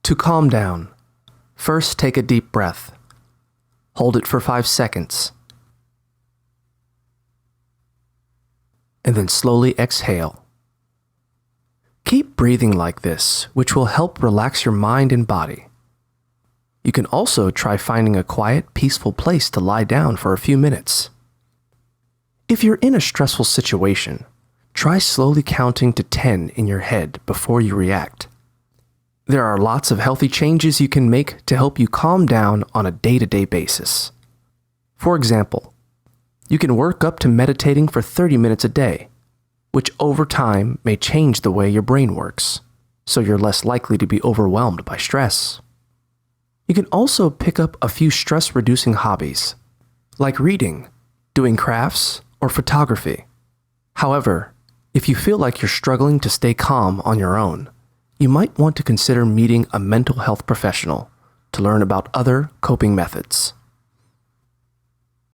To calm down, first take a deep breath. Hold it for 5 seconds. And then slowly exhale. Keep breathing like this, which will help relax your mind and body. You can also try finding a quiet, peaceful place to lie down for a few minutes. If you're in a stressful situation, try slowly counting to 10 in your head before you react. There are lots of healthy changes you can make to help you calm down on a day-to-day basis. For example, you can work up to meditating for 30 minutes a day, which over time may change the way your brain works, so you're less likely to be overwhelmed by stress. You can also pick up a few stress-reducing hobbies, like reading, doing crafts, or photography. However, if you feel like you're struggling to stay calm on your own, you might want to consider meeting a mental health professional to learn about other coping methods.